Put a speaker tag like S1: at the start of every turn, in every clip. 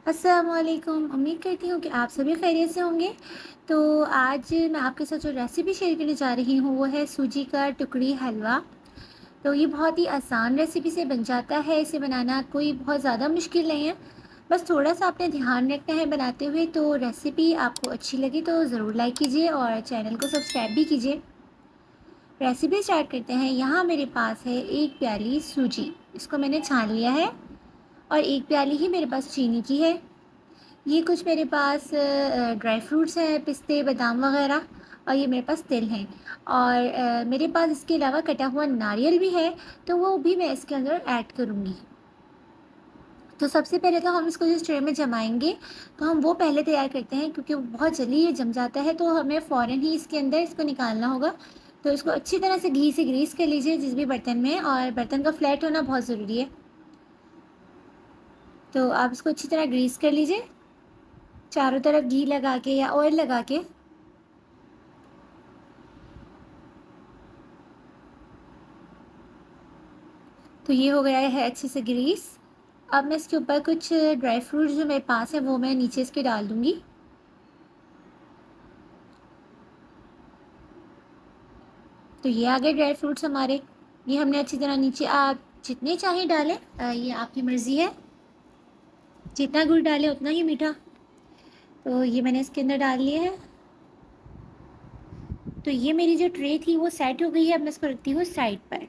S1: अस्सलामुअलैकुम। उम्मीद करती हूँ कि आप सभी खैरियत से होंगे। तो आज मैं आपके साथ जो रेसिपी शेयर करने जा रही हूँ वो है सूजी का टुकड़ी हलवा। तो ये बहुत ही आसान रेसिपी से बन जाता है, इसे बनाना कोई बहुत ज़्यादा मुश्किल नहीं है। बस थोड़ा-सा आपने ध्यान रखना है बनाते हुए। तो रेसिपी आपको अच्छी लगी तो ज़रूर लाइक कीजिए और चैनल को सब्सक्राइब भी कीजिए। रेसिपी स्टार्ट करते हैं। यहाँ मेरे पास है 1 प्याली सूजी, इसको मैंने छान लिया है और 1 प्याली ही मेरे पास चीनी की है। ये कुछ मेरे पास ड्राई फ्रूट्स हैं, पिस्ते, बादाम वगैरह, और ये मेरे पास तिल हैं। और मेरे पास इसके अलावा कटा हुआ नारियल भी है, तो वो भी मैं इसके अंदर ऐड करूँगी। तो सबसे पहले तो हम इसको जिस ट्रे में जमाएँगे, तो हम वो पहले तैयार करते हैं, क्योंकि वो बहुत जल्दी ये जम जाता है, तो हमें फ़ौरन ही इसके अंदर इसको निकालना होगा। तो इसको अच्छी तरह से घी से ग्रीस कर लीजिए जिस भी बर्तन में, और बर्तन का फ्लैट होना बहुत ज़रूरी है। तो आप इसको अच्छी तरह ग्रीस कर लीजिए, चारों तरफ घी लगा के या ऑयल लगा के। तो ये हो गया है अच्छे से ग्रीस। अब मैं इसके ऊपर कुछ ड्राई फ्रूट्स जो मेरे पास है वो मैं नीचे इसके डाल दूँगी। तो ये आ गए ड्राई फ्रूट्स हमारे। ये हमने अच्छी तरह नीचे, आप जितने चाहें डालें, ये आपकी मर्ज़ी है। जितना गुड़ डालें उतना ही मीठा। तो ये मैंने इसके अंदर डाल लिए है। तो ये मेरी जो ट्रे थी वो सेट हो गई है। अब मैं इसको रखती हूँ साइड पर।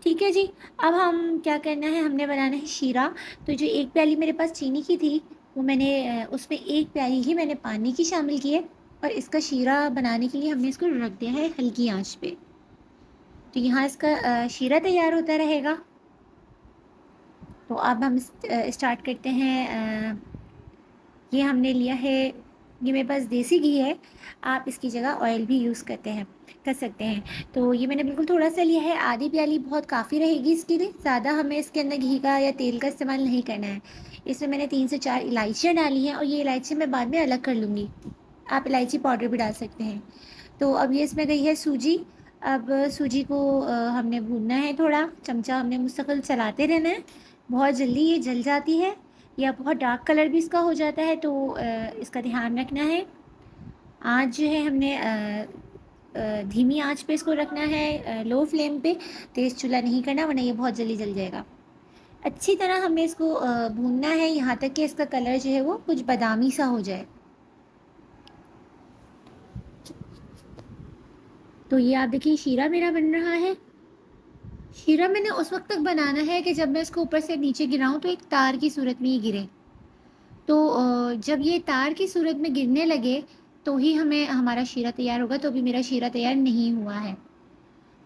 S1: ठीक है जी। अब हम क्या करना है, हमने बनाना है शीरा। तो जो 1 प्याली मेरे पास चीनी की थी, वो मैंने उसमें 1 प्याली ही मैंने पानी की शामिल की है, और इसका शीरा बनाने के लिए हमने इसको रख दिया है हल्की आंच पे। तो यहाँ इसका शीरा तैयार होता रहेगा। तो अब हम स्टार्ट करते हैं। ये हमने लिया है, ये मेरे पास देसी घी है, आप इसकी जगह ऑयल भी यूज़ कर सकते हैं। तो ये मैंने बिल्कुल थोड़ा-सा लिया है, आधी प्याली बहुत काफ़ी रहेगी इसके लिए, ज़्यादा हमें इसके अंदर घी का या तेल का इस्तेमाल नहीं करना है। इसमें मैंने 3 से 4 इलायचियाँ डाली हैं, और ये इलायची मैं बाद में अलग कर लूँगी। आप इलायची पाउडर भी डाल सकते हैं। तो अब ये इसमें गई है सूजी। अब सूजी को हमने भूनना है थोड़ा, चमचा हमने मुस्तकिल चलाते रहना है, बहुत जल्दी ये जल जाती है या बहुत डार्क कलर भी इसका हो जाता है, तो इसका ध्यान रखना है। आँच जो है हमने धीमी आँच पे इसको रखना है, लो फ्लेम पे, तेज़ चूल्हा नहीं करना वरना ये बहुत जल्दी जल जाएगा। अच्छी तरह हमें इसको भूनना है यहाँ तक कि इसका कलर जो है वो कुछ बादामी सा हो जाए। तो ये आप देखिए शीरा मेरा बन रहा है। शीरा मैंने उस वक़्त तक बनाना है कि जब मैं इसको ऊपर से नीचे गिराऊँ तो एक तार की सूरत में ये गिरे। तो जब ये तार की सूरत में गिरने लगे, तो ही हमें हमारा शीरा तैयार होगा। तो अभी मेरा शीरा तैयार नहीं हुआ है।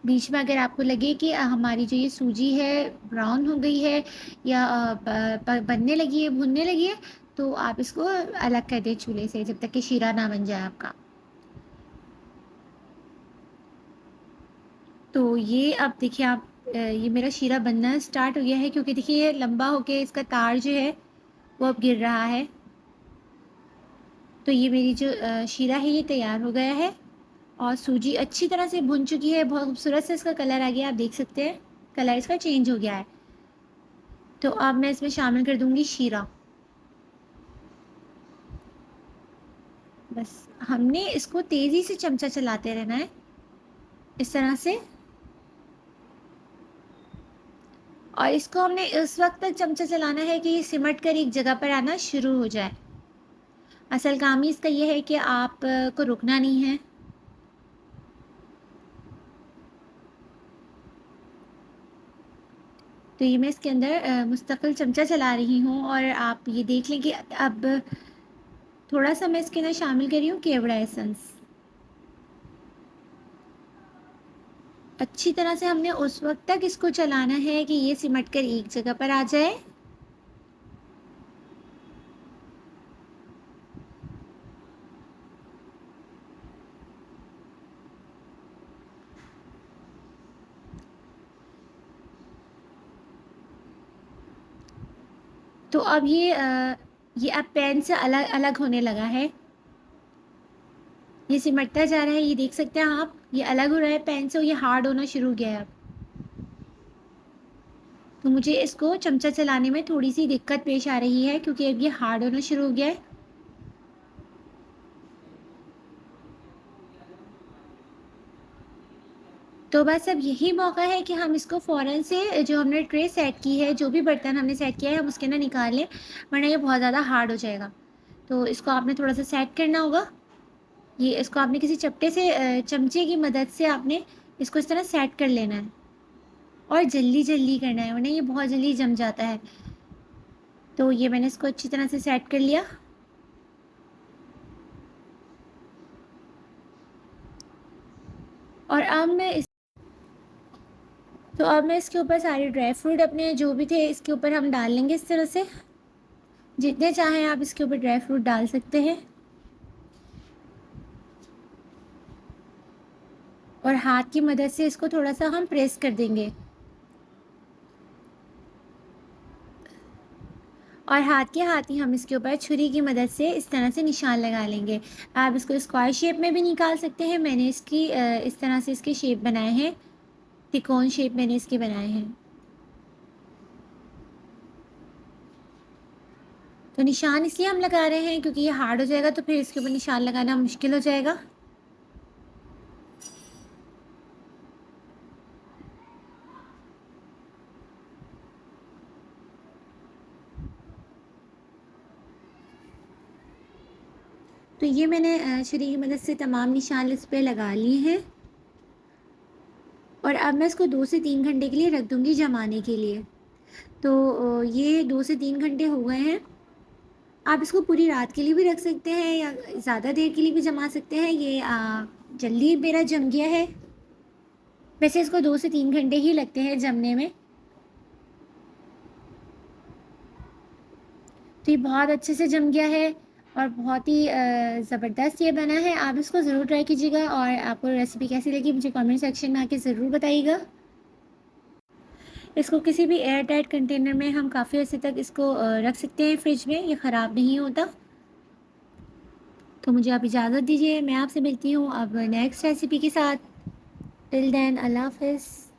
S1: बीच में अगर आपको लगे कि हमारी जो ये सूजी है ब्राउन हो गई है, या बनने लगी है, भुनने लगी है, तो आप इसको अलग कर दें चूल्हे से जब तक कि शीरा ना बन जाए आपका। तो ये अब देखिए आप, ये मेरा शीरा बनना स्टार्ट हो गया है, क्योंकि देखिए ये लंबा होके इसका तार जो है वो अब गिर रहा है। तो ये मेरी जो शीरा है ये तैयार हो गया है, और सूजी अच्छी तरह से भुन चुकी है। बहुत खूबसूरत से इसका कलर आ गया, आप देख सकते हैं कलर इसका चेंज हो गया है। तो अब मैं इसमें शामिल कर दूंगी शीरा। बस हमने इसको तेज़ी से चमचा चलाते रहना है, इस तरह से। और इसको हमने इस वक्त तक चमचा चलाना है कि ये सिमट कर एक जगह पर आना शुरू हो जाए। असल काम ही इसका ये है कि आप को रुकना नहीं है। तो ये मैं इसके अंदर मुस्तकिल चमचा चला रही हूँ, और आप ये देख लें कि अब थोड़ा सा मैं इसके अंदर शामिल कर रही हूँ केवड़ा एसेंस। अच्छी तरह से हमने उस वक्त तक इसको चलाना है कि ये सिमट कर एक जगह पर आ जाए। तो अब ये अब पैन से अलग अलग होने लगा है। ये सिमटता जा रहा है, ये देख सकते हैं आप, ये अलग हो रहा है पैन से, और ये हार्ड होना शुरू हो गया है अब। तो मुझे इसको चमचा चलाने में थोड़ी-सी दिक्कत पेश आ रही है क्योंकि अब ये हार्ड होना शुरू हो गया है। तो बस अब यही मौका है कि हम इसको फ़ौरन से जो हमने ट्रे सेट की है, जो भी बर्तन हमने सेट किया है, हम उसके अंदर निकाल लें, वरना ये बहुत ज़्यादा हार्ड हो जाएगा। तो इसको आपने थोड़ा-सा सेट करना होगा। ये इसको आपने किसी चपटे से चमचे की मदद से आपने इसको इस तरह सेट कर लेना है और जल्दी-जल्दी करना है, वरना ये बहुत जल्दी जम जाता है। तो ये मैंने इसको अच्छी तरह से सेट कर लिया। और अब मैं इसके ऊपर सारे ड्राई फ्रूट अपने जो भी थे इसके ऊपर हम डाल लेंगे इस तरह से। जितने चाहें आप इसके ऊपर ड्राई फ्रूट डाल सकते हैं। और हाथ की मदद से इसको थोड़ा-सा हम प्रेस कर देंगे। और हाथ ही हम इसके ऊपर छुरी की मदद से इस तरह से निशान लगा लेंगे। आप इसको स्क्वायर शेप में भी निकाल सकते हैं। मैंने इसकी इस तरह से इसके शेप बनाए हैं, त्रिकोण शेप मैंने इसके बनाए हैं। तो निशान इसलिए हम लगा रहे हैं क्योंकि ये हार्ड हो जाएगा तो फिर इसके ऊपर निशान लगाना मुश्किल हो जाएगा। तो ये मैंने छुरी की मदद से तमाम निशान इस पे लगा लिए हैं। और अब मैं इसको 2 से 3 घंटे के लिए रख दूँगी जमाने के लिए। तो ये 2 से 3 घंटे हो गए हैं। आप इसको पूरी रात के लिए भी रख सकते हैं या ज़्यादा देर के लिए भी जमा सकते हैं। ये जल्दी मेरा जम गया है। वैसे इसको 2 से 3 घंटे ही लगते हैं जमने में। तो ये बहुत अच्छे से जम गया है और बहुत ही ज़बरदस्त ये बना है। आप इसको ज़रूर ट्राई कीजिएगा और आपको रेसिपी कैसी लगी मुझे कमेंट सेक्शन में आके ज़रूर बताइएगा। इसको किसी भी एयर टाइट कंटेनर में हम काफ़ी अर्से तक इसको रख सकते हैं फ्रिज में, ये ख़राब नहीं होता। तो मुझे आप इजाज़त दीजिए, मैं आपसे मिलती हूँ अब नेक्स्ट रेसिपी के साथ। टिल देन अल्लाह हाफ़िज़।